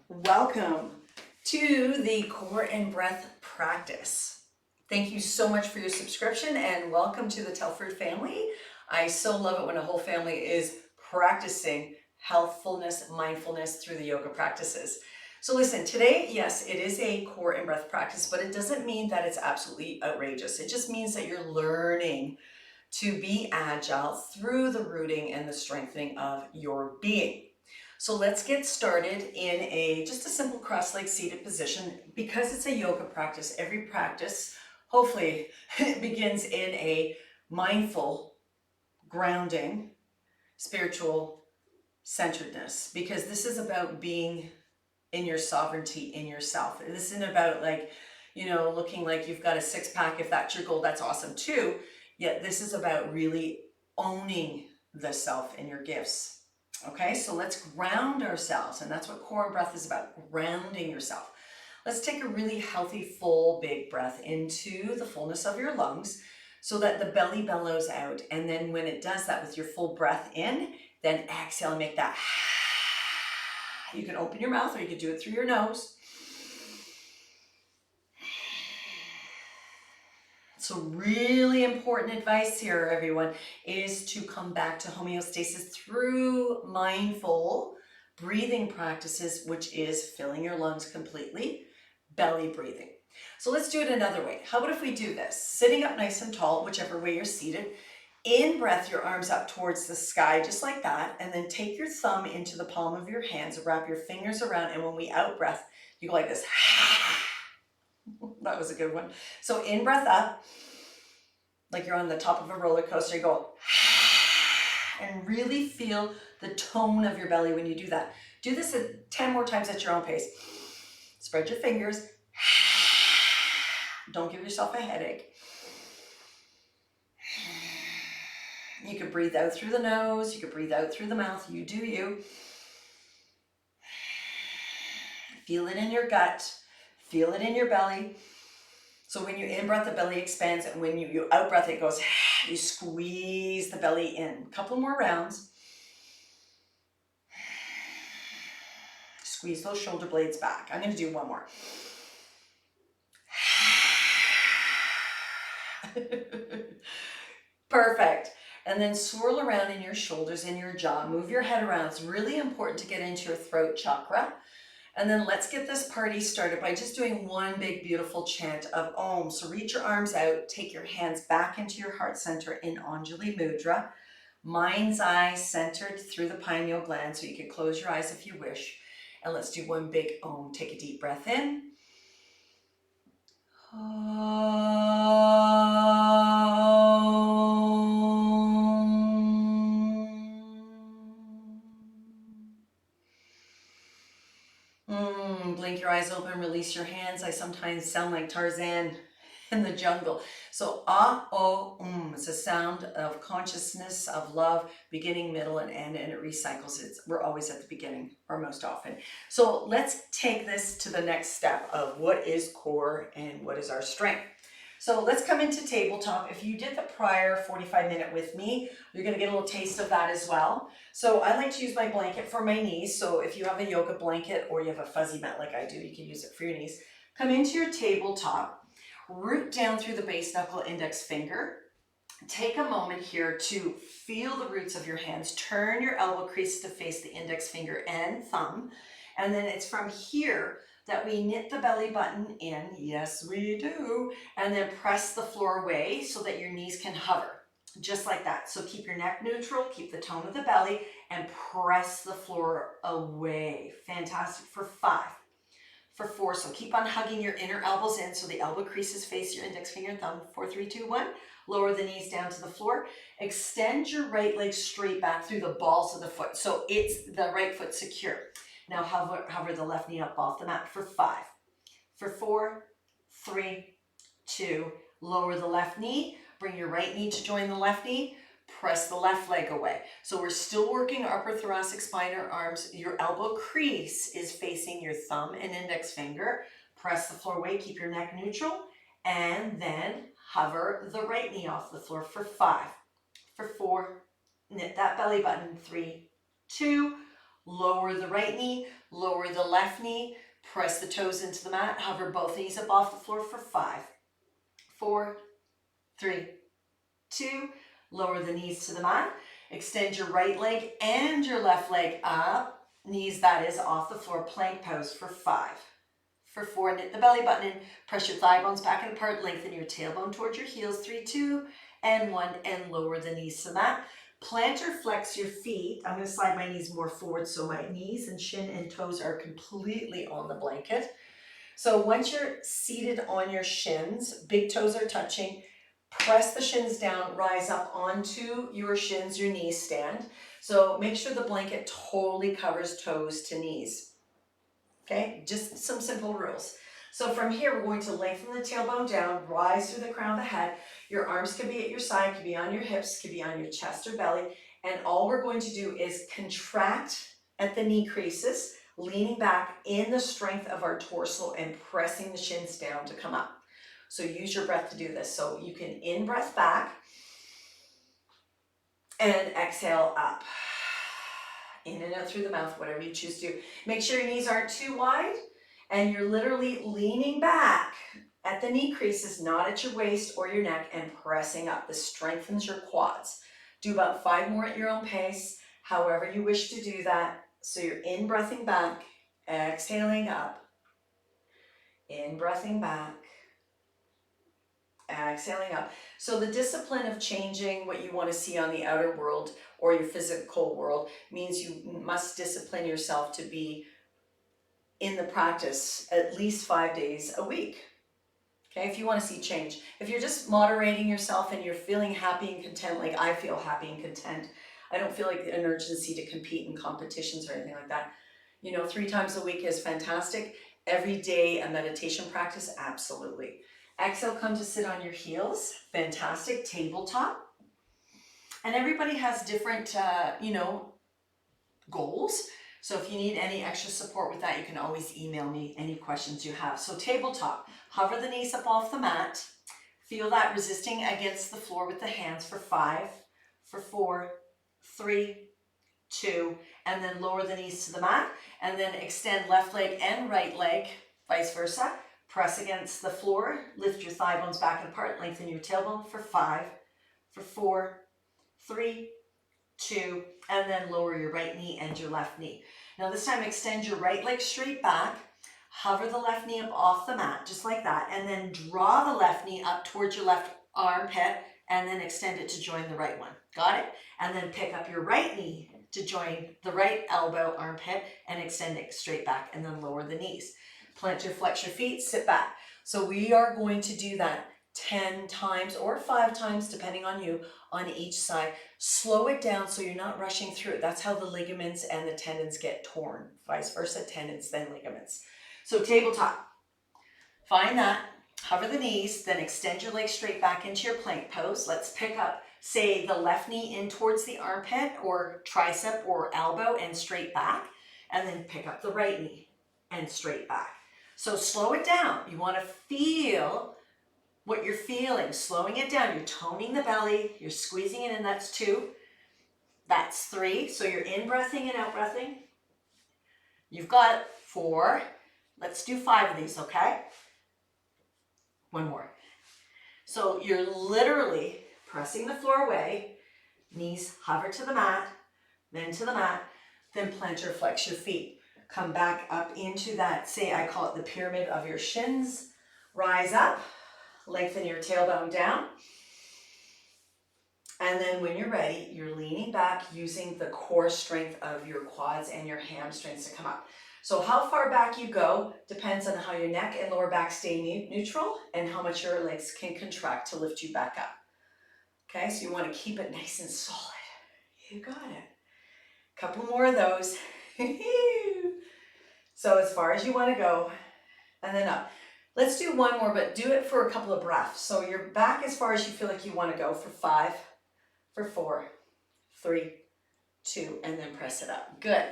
Welcome to the Core and Breath practice. Thank you so much for your subscription and welcome to the Telford family. I so love it when a whole family is practicing healthfulness, mindfulness through the yoga practices. So listen, today, yes, it is a core and breath practice, but it doesn't mean that it's absolutely outrageous. It just means that you're learning to be agile through the rooting and the strengthening of your being. So let's get started in just a simple cross-legged seated position. Because it's a yoga practice, every practice, hopefully, begins in a mindful, grounding, spiritual centeredness, because this is about being in your sovereignty in yourself. This isn't about looking like you've got a six-pack. If that's your goal, that's awesome too. Yet this is about really owning the self and your gifts. Okay, so let's ground ourselves, and that's what core and breath is about, grounding yourself. Let's take a really healthy, full, big breath into the fullness of your lungs so that the belly bellows out. And then when it does that with your full breath in, then exhale and make that. You can open your mouth or you can do it through your nose. So really important advice here, everyone, is to come back to homeostasis through mindful breathing practices, which is filling your lungs completely, belly breathing. So let's do it another way. How about if we do this? Sitting up nice and tall, whichever way you're seated. In breath, your arms up towards the sky, just like that. And then take your thumb into the palm of your hands, wrap your fingers around. And when we out breath, you go like this. That was a good one. So in breath up, like you're on the top of a roller coaster, you go and really feel the tone of your belly when you do that. Do this 10 more times at your own pace. Spread your fingers. Don't give yourself a headache. You can breathe out through the nose. You can breathe out through the mouth. You do you. Feel it in your gut. Feel it in your belly. So when you in-breath, the belly expands, and when you out-breath, it goes, you squeeze the belly in. A couple more rounds. Squeeze those shoulder blades back. I'm going to do one more. Perfect. And then swirl around in your shoulders and your jaw. Move your head around. It's really important to get into your throat chakra. And then let's get this party started by just doing one big beautiful chant of Om. So reach your arms out, take your hands back into your heart center in Anjali Mudra. Mind's eye centered through the pineal gland, so you can close your eyes if you wish. And let's do one big Om. Take a deep breath in. Blink your eyes open, release your hands. I sometimes sound like Tarzan in the jungle. So it's a sound of consciousness, of love, beginning, middle, and end, and it recycles. We're always at the beginning, or most often. So let's take this to the next step of what is core and what is our strength. So let's come into tabletop. If you did the prior 45-minute with me, you're going to get a little taste of that as well. So I like to use my blanket for my knees. So if you have a yoga blanket or you have a fuzzy mat like I do, you can use it for your knees. Come into your tabletop, root down through the base knuckle, index finger. Take a moment here to feel the roots of your hands. Turn your elbow crease to face the index finger and thumb. And then it's from here that we knit the belly button in. Yes, we do. And then press the floor away so that your knees can hover. Just like that. So keep your neck neutral, keep the tone of the belly, and press the floor away. Fantastic. For 5. For 4, so keep on hugging your inner elbows in so the elbow creases face your index finger and thumb. 4, 3, 2, 1. Lower the knees down to the floor. Extend your right leg straight back through the balls of the foot. So it's the right foot secure. Now hover the left knee up off the mat for 5. For 4, 3, 2, lower the left knee. Bring your right knee to join the left knee. Press the left leg away. So we're still working upper thoracic spine or arms. Your elbow crease is facing your thumb and index finger. Press the floor away, keep your neck neutral, and then hover the right knee off the floor for 5. For 4, knit that belly button. 3, 2, Lower the right knee, lower the left knee, press the toes into the mat, hover both knees up off the floor for 5, 4, 3, 2, lower the knees to the mat, extend your right leg and your left leg up, knees that is off the floor, plank pose for 5, for 4, knit the belly button in, press your thigh bones back and apart, lengthen your tailbone towards your heels, 3, 2, and 1, and lower the knees to the mat. Plant or flex your feet. I'm going to slide my knees more forward so my knees and shin and toes are completely on the blanket. So once you're seated on your shins, big toes are touching, press the shins down, rise up onto your shins, your knees stand. So make sure the blanket totally covers toes to knees. Okay, just some simple rules. So from here, we're going to lengthen the tailbone down, rise through the crown of the head. Your arms could be at your side, could be on your hips, could be on your chest or belly. And all we're going to do is contract at the knee creases, leaning back in the strength of our torso and pressing the shins down to come up. So use your breath to do this. So you can in-breath back and exhale up. In and out through the mouth, whatever you choose to do. Make sure your knees aren't too wide and you're literally leaning back at the knee creases, not at your waist or your neck, and pressing up. This strengthens your quads. Do about 5 more at your own pace, however you wish to do that. So you're in-breathing back, exhaling up, in-breathing back, exhaling up. So the discipline of changing what you want to see on the outer world or your physical world means you must discipline yourself to be in the practice at least 5 days a week. Okay, if you want to see change. If you're just moderating yourself and you're feeling happy and content, like I feel happy and content, I don't feel like an urgency to compete in competitions or anything like that. 3 times a week is fantastic. Every day a meditation practice, absolutely. Exhale, come to sit on your heels. Fantastic. Tabletop. And everybody has different, goals. So if you need any extra support with that, you can always email me any questions you have. So tabletop, hover the knees up off the mat. Feel that resisting against the floor with the hands for 5, for 4, 3, 2, and then lower the knees to the mat. And then extend left leg and right leg, vice versa. Press against the floor, lift your thigh bones back and apart, lengthen your tailbone for 5, for 4, 3, 2, and then lower your right knee and your left knee. Now this time extend your right leg straight back, hover the left knee up off the mat, just like that, and then draw the left knee up towards your left armpit, and then extend it to join the right one. Got it? And then pick up your right knee to join the right elbow armpit and extend it straight back, and then lower the knees. Plant or flex your feet, sit back. So we are going to do that 10 times or 5 times, depending on you, on each side. Slow it down so you're not rushing through it. That's how the ligaments and the tendons get torn. Vice versa, tendons, then ligaments. So tabletop. Find that. Hover the knees, then extend your legs straight back into your plank pose. Let's pick up, say, the left knee in towards the armpit or tricep or elbow and straight back. And then pick up the right knee and straight back. So slow it down. You want to feel what you're feeling, slowing it down. You're toning the belly, you're squeezing it in. That's 2. That's 3. So you're in-breathing and out-breathing. You've got 4. Let's do 5 of these, okay? 1 more. So you're literally pressing the floor away, knees hover to the mat, then to the mat, then plant or flex your feet. Come back up into that, say I call it the pyramid of your shins. Rise up, lengthen your tailbone down. And then when you're ready, you're leaning back using the core strength of your quads and your hamstrings to come up. So how far back you go depends on how your neck and lower back stay neutral and how much your legs can contract to lift you back up. Okay, so you want to keep it nice and solid. You got it. Couple more of those. So as far as you want to go, and then up. Let's do 1 more, but do it for a couple of breaths. So you're back as far as you feel like you want to go for 5, for 4, 3, 2, and then press it up. Good.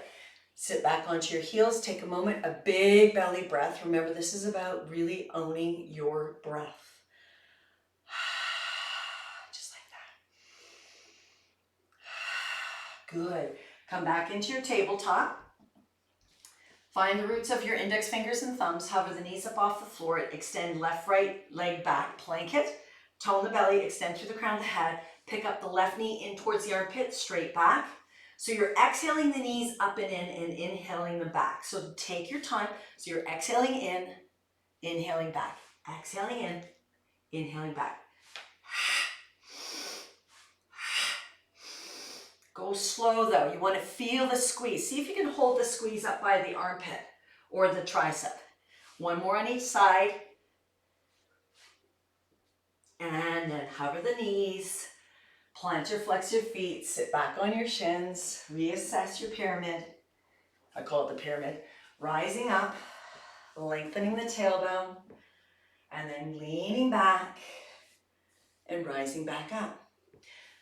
Sit back onto your heels. Take a moment, a big belly breath. Remember, this is about really owning your breath. Just like that. Good. Come back into your tabletop. Find the roots of your index fingers and thumbs, hover the knees up off the floor, extend left, right leg back, plank it, tone the belly, extend through the crown of the head, pick up the left knee in towards the armpit, straight back. So you're exhaling the knees up and in and inhaling them back. So take your time. So you're exhaling in, inhaling back, exhaling in, inhaling back. Go slow though. You want to feel the squeeze. See if you can hold the squeeze up by the armpit or the tricep. One more on each side. And then hover the knees. Plant or flex your feet. Sit back on your shins. Reassess your pyramid. I call it the pyramid. Rising up. Lengthening the tailbone. And then leaning back. And rising back up.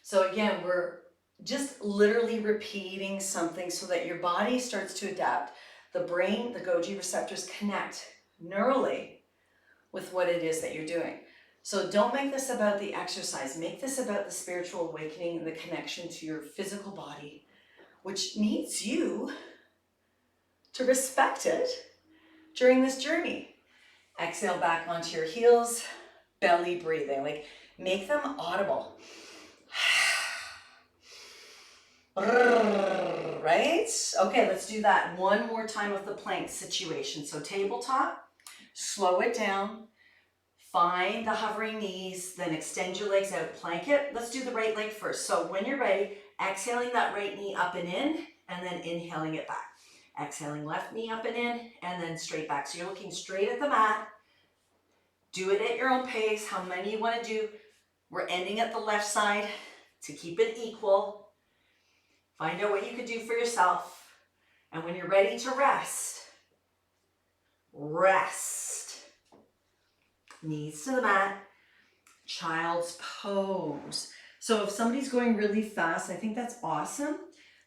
So again, we're just literally repeating something so that your body starts to adapt. The brain, the Golgi receptors connect neurally with what it is that you're doing. So don't make this about the exercise. Make this about the spiritual awakening and the connection to your physical body, which needs you to respect it during this journey. Exhale back onto your heels, belly breathing, like make them audible. Right? Okay, let's do that one more time with the plank situation. So tabletop, slow it down, find the hovering knees, then extend your legs out, plank it. Let's do the right leg first. So when you're ready, exhaling that right knee up and in, and then inhaling it back. Exhaling left knee up and in, and then straight back. So you're looking straight at the mat. Do it at your own pace, how many you want to do. We're ending at the left side to keep it equal. Find out what you could do for yourself. And when you're ready to rest, rest. Knees to the mat, child's pose. So if somebody's going really fast, I think that's awesome.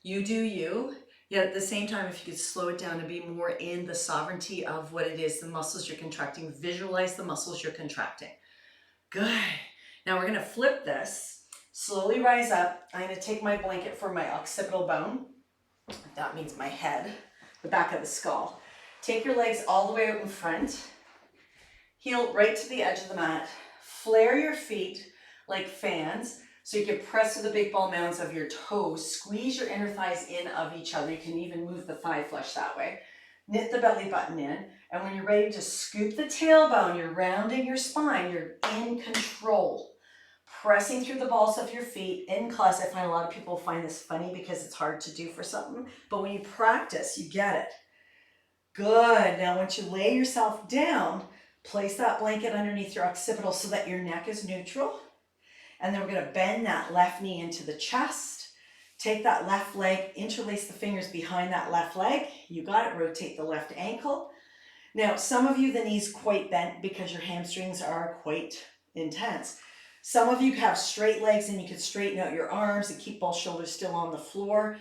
You do you. Yet at the same time, if you could slow it down and be more in the sovereignty of what it is, the muscles you're contracting, visualize the muscles you're contracting. Good. Now we're going to flip this. Slowly rise up. I'm going to take my blanket for my occipital bone. That means my head, the back of the skull. Take your legs all the way out in front. Heel right to the edge of the mat. Flare your feet like fans so you can press to the big ball mounds of your toes. Squeeze your inner thighs in of each other. You can even move the thigh flesh that way. Knit the belly button in. And when you're ready to scoop the tailbone, you're rounding your spine. You're in control. Pressing through the balls of your feet in class. I find a lot of people find this funny because it's hard to do for something, but when you practice, you get it. Good. Now, once you lay yourself down, place that blanket underneath your occipital so that your neck is neutral. And then we're going to bend that left knee into the chest. Take that left leg, interlace the fingers behind that left leg. You got it. Rotate the left ankle. Now, some of you, the knee's quite bent because your hamstrings are quite intense. Some of you have straight legs and you can straighten out your arms and keep both shoulders still on the floor,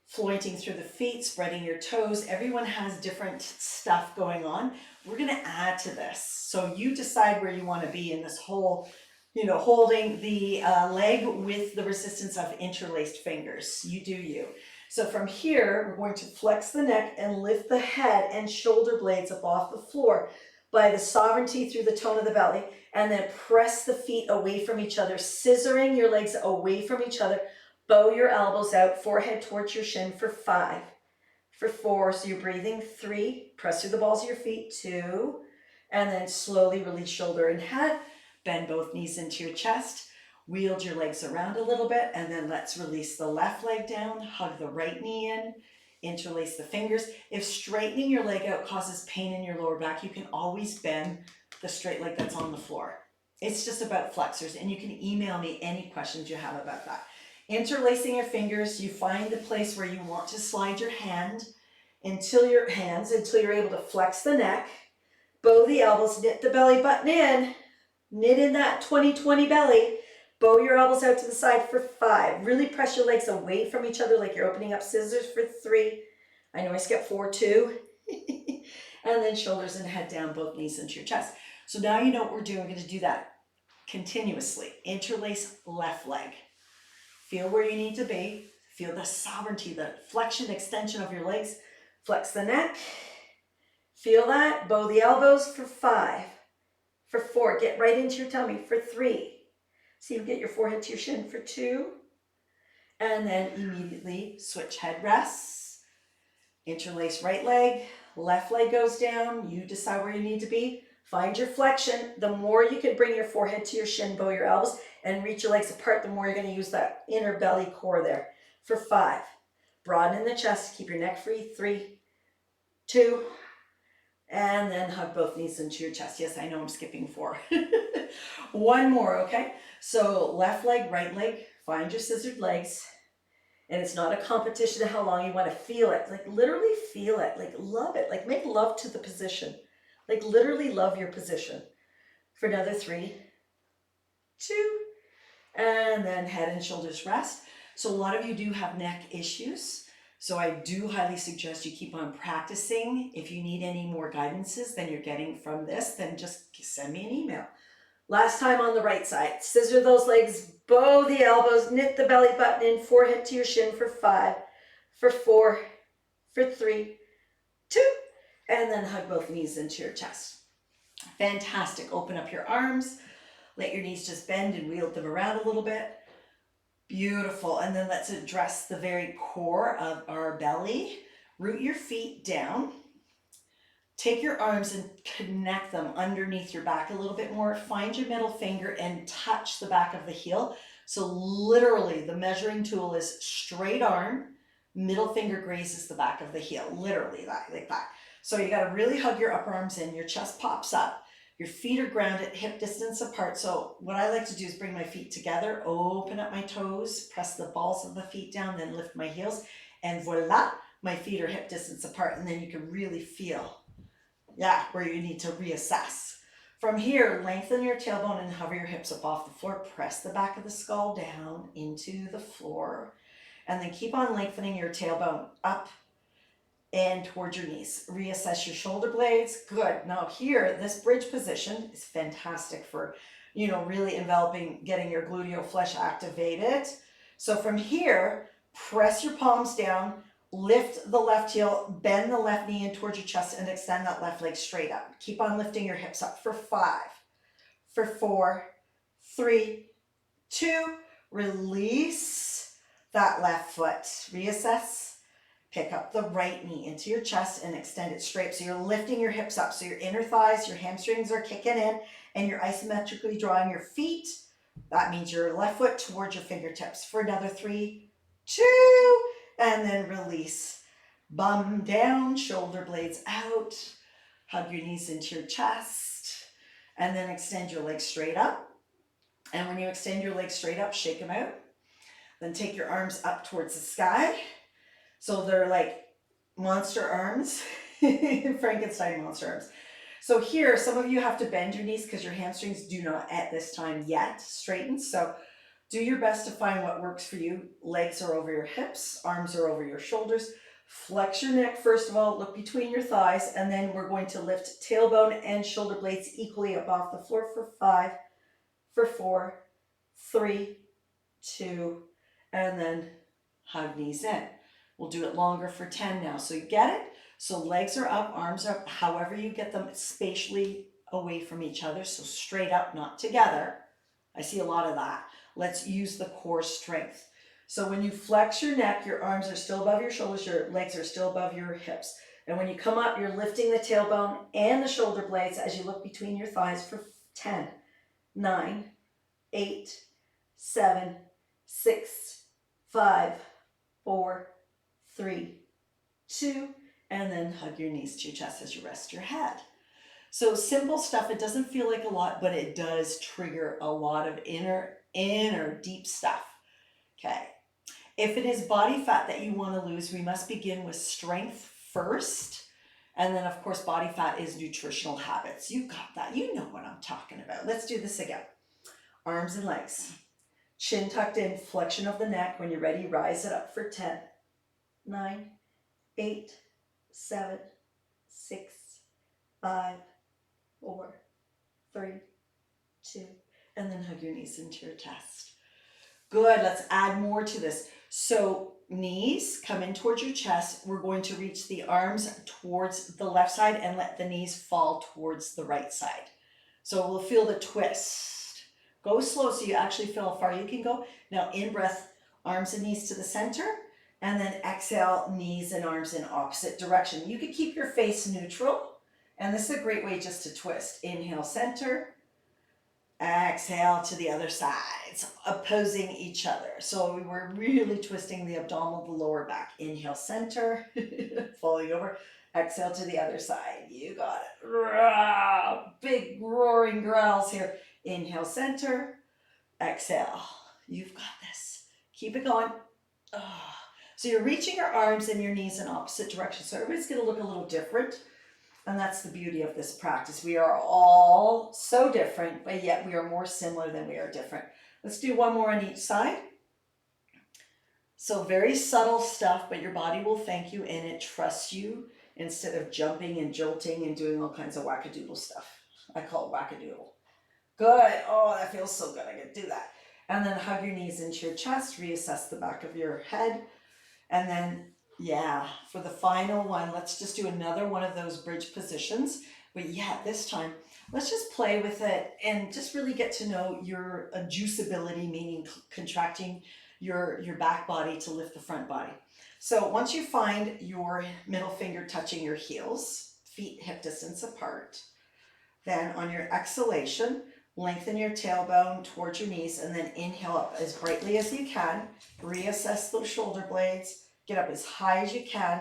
floating through the feet, spreading your toes. Everyone has different stuff going on. We're going to add to this. So you decide where you want to be in this whole, holding the leg with the resistance of interlaced fingers. You do you. So from here, we're going to flex the neck and lift the head and shoulder blades up off the floor by the sovereignty through the tone of the belly, and then press the feet away from each other, scissoring your legs away from each other. Bow your elbows out, forehead towards your shin for 5, for 4. So you're breathing 3, press through the balls of your feet, 2, and then slowly release shoulder and head. Bend both knees into your chest, wield your legs around a little bit, and then let's release the left leg down, hug the right knee in, interlace the fingers. If straightening your leg out causes pain in your lower back, you can always bend the straight leg that's on the floor. It's just about flexors, and you can email me any questions you have about that. Interlacing your fingers, you find the place where you want to slide your hands until you're able to flex the neck, bow the elbows, knit the belly button in, knit in that 20-20 belly, bow your elbows out to the side for 5. Really press your legs away from each other like you're opening up scissors for 3. I know I skipped 4, 2. And then shoulders and head down, both knees into your chest. So now you know what we're doing. We're going to do that continuously. Interlace left leg. Feel where you need to be. Feel the sovereignty, the flexion, extension of your legs. Flex the neck. Feel that? Bow the elbows for 5. For 4, get right into your tummy. For 3, see you get your forehead to your shin. For 2, and then immediately switch head rests. Interlace right leg, left leg goes down. You decide where you need to be. Find your flexion. The more you can bring your forehead to your shin, bow your elbows, and reach your legs apart, the more you're going to use that inner belly core there. For 5, broaden in the chest, keep your neck free. 3, 2, and then hug both knees into your chest. Yes, I know I'm skipping 4. One more, okay? So left leg, right leg, find your scissored legs. And it's not a competition of how long you want to feel it. Like literally feel it, like love it, like make love to the position. Like literally love your position. For another 3, 2, and then head and shoulders rest. So a lot of you do have neck issues. So I do highly suggest you keep on practicing. If you need any more guidances than you're getting from this, then just send me an email. Last time on the right side, scissor those legs, bow the elbows, knit the belly button in, forehead to your shin. For 5, for 4, for 3, 2, and then hug both knees into your chest. Fantastic. Open up your arms, let your knees just bend and wheel them around a little bit. Beautiful. And then let's address the very core of our belly. Root your feet down. Take your arms and connect them underneath your back a little bit more. Find your middle finger and touch the back of the heel. So literally the measuring tool is straight arm, middle finger grazes the back of the heel, literally that, like that. So you got to really hug your upper arms in, your chest pops up, your feet are grounded, hip distance apart. So what I like to do is bring my feet together, open up my toes, press the balls of the feet down, then lift my heels, and voila, my feet are hip distance apart. And then you can really feel, where you need to reassess. From here, lengthen your tailbone and hover your hips up off the floor. Press the back of the skull down into the floor. And then keep on lengthening your tailbone up and towards your knees. Reassess your shoulder blades. Good. Now here, this bridge position is fantastic for, really enveloping, getting your gluteal flesh activated. So from here, press your palms down, lift the left heel, bend the left knee in towards your chest, and extend that left leg straight up. Keep on lifting your hips up for 5, for 4, 3, 2, release that left foot. Reassess. Pick up the right knee into your chest and extend it straight. So you're lifting your hips up. So your inner thighs, your hamstrings are kicking in, and you're isometrically drawing your feet. That means your left foot towards your fingertips. For another 3, 2, and then release. Bum down, shoulder blades out. Hug your knees into your chest. And then extend your legs straight up. And when you extend your legs straight up, shake them out. Then take your arms up towards the sky. So they're like monster arms, Frankenstein monster arms. So here, some of you have to bend your knees because your hamstrings do not at this time yet straighten. So do your best to find what works for you. Legs are over your hips, arms are over your shoulders. Flex your neck first of all, look between your thighs, and then we're going to lift tailbone and shoulder blades equally up off the floor for 5, for 4, 3, 2, and then hug knees in. We'll do it longer for 10 now. So you get it? So legs are up, arms are up, however you get them spatially away from each other. So straight up, not together. I see a lot of that. Let's use the core strength. So when you flex your neck, your arms are still above your shoulders, your legs are still above your hips. And when you come up, you're lifting the tailbone and the shoulder blades as you look between your thighs for 10, 9, 8, 7, 6, 5, 4, 3, 2, and then hug your knees to your chest as you rest your head. So simple stuff. It doesn't feel like a lot, but it does trigger a lot of inner deep stuff. Okay. If it is body fat that you want to lose, we must begin with strength first. And then of course, body fat is nutritional habits. You got that. You know what I'm talking about. Let's do this again. Arms and legs. Chin tucked in, flexion of the neck. When you're ready, rise it up for 10, 9, 8, 7, 6, 5, 4, 3, 2, and then hug your knees into your chest. Good, let's add more to this. So knees come in towards your chest. We're going to reach the arms towards the left side and let the knees fall towards the right side. So we'll feel the twist. Go slow so you actually feel how far you can go. Now in breath, arms and knees to the center, and then exhale, knees and arms in opposite direction. You can keep your face neutral, and this is a great way just to twist. Inhale, center. Exhale to the other sides, opposing each other. So we're really twisting the abdominal, the lower back. Inhale, center, falling over. Exhale to the other side. You got it. Rah! Big roaring growls here. Inhale, center. Exhale. You've got this. Keep it going. Ah. So you're reaching your arms and your knees in opposite directions. So everybody's going to look a little different. And that's the beauty of this practice. We are all so different, but yet we are more similar than we are different. Let's do one more on each side. So very subtle stuff, but your body will thank you and it trusts you instead of jumping and jolting and doing all kinds of wackadoodle stuff. I call it wackadoodle. Good. Oh, that feels so good. I can do that. And then hug your knees into your chest, reassess the back of your head, and then yeah, for the final one, let's just do another one of those bridge positions. But yeah, this time, let's just play with it and just really get to know your juiceability, meaning contracting your back body to lift the front body. So once you find your middle finger touching your heels, feet hip distance apart, then on your exhalation, lengthen your tailbone towards your knees and then inhale up as brightly as you can. Reassess those shoulder blades. Get up as high as you can.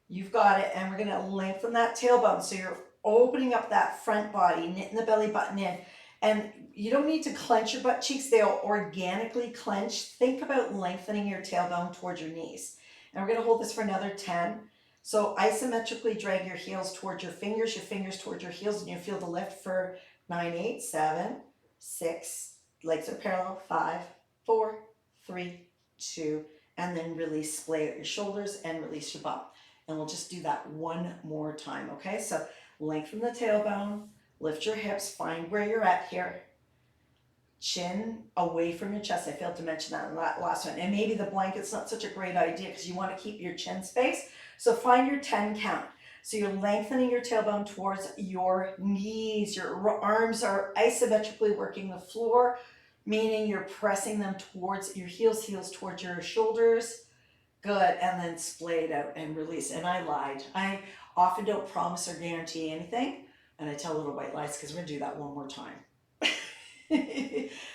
You've got it. And we're going to lengthen that tailbone. So you're opening up that front body, knitting the belly button in. And you don't need to clench your butt cheeks. They'll organically clench. Think about lengthening your tailbone towards your knees. And we're going to hold this for another 10. So isometrically drag your heels towards your fingers towards your heels, and you feel the lift for 9, 8, 7, 6, legs are parallel, 5, 4, 3, 2, and then release, splay out your shoulders and release your bum. And we'll just do that one more time, okay? So lengthen the tailbone, lift your hips, find where you're at here. Chin away from your chest. I failed to mention that in that last one. And maybe the blanket's not such a great idea because you want to keep your chin space. So find your 10 count. So you're lengthening your tailbone towards your knees. Your arms are isometrically working the floor, meaning you're pressing them towards your heels towards your shoulders. Good. And then splay it out and release. And I lied. I often don't promise or guarantee anything. And I tell little white lies because we're going to do that one more time.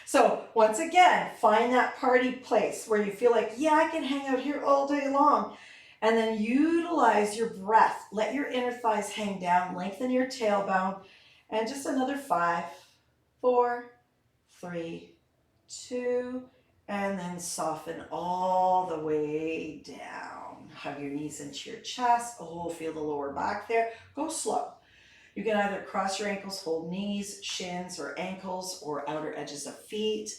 So once again, find that party place where you feel like, yeah, I can hang out here all day long. And then utilize your breath. Let your inner thighs hang down. Lengthen your tailbone. And just another 5, 4, 3, 2, and then soften all the way down. Hug your knees into your chest. Oh, feel the lower back there. Go slow. You can either cross your ankles, hold knees, shins, or ankles, or outer edges of feet.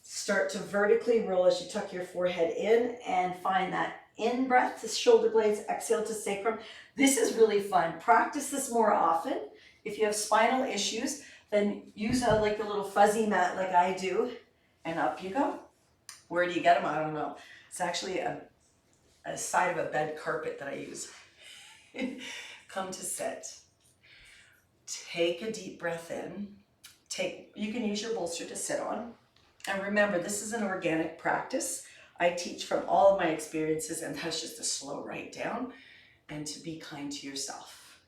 Start to vertically roll as you tuck your forehead in and find that in breath to shoulder blades, exhale to sacrum. This is really fun. Practice this more often. If you have spinal issues, then use like a little fuzzy mat like I do, and up you go. Where do you get them? I don't know. It's actually a side of a bed carpet that I use. Come to sit. Take a deep breath in. You can use your bolster to sit on. And remember, this is an organic practice. I teach from all of my experiences, and that's just to slow right down and to be kind to yourself.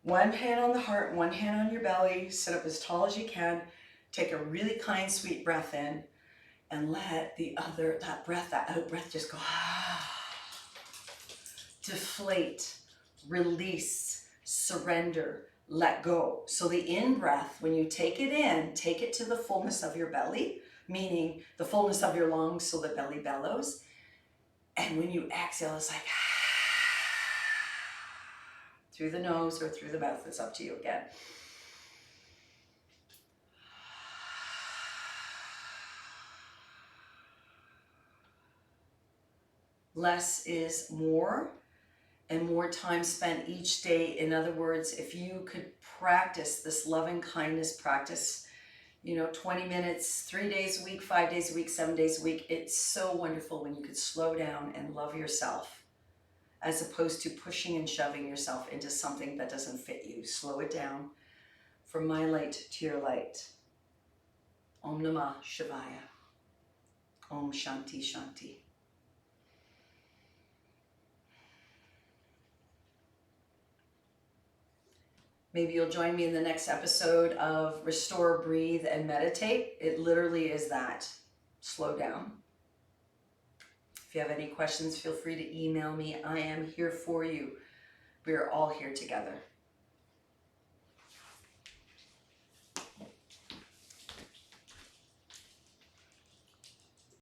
One hand on the heart, one hand on your belly. Sit up as tall as you can. Take a really kind, sweet breath in, and let that out breath just go. Deflate, release, surrender, let go. So the in breath, when you take it in, take it to the fullness of your belly, meaning the fullness of your lungs so the belly bellows. And when you exhale, it's like through the nose or through the mouth. It's up to you again. Less is more, and more time spent each day. In other words, if you could practice this loving kindness practice 20 minutes, 3 days a week, 5 days a week, 7 days a week. It's so wonderful when you could slow down and love yourself as opposed to pushing and shoving yourself into something that doesn't fit you. Slow it down. From my light to your light. Om Namah Shivaya. Om Shanti Shanti. Maybe you'll join me in the next episode of Restore, Breathe, and Meditate. It literally is that. Slow down. If you have any questions, feel free to email me. I am here for you. We are all here together.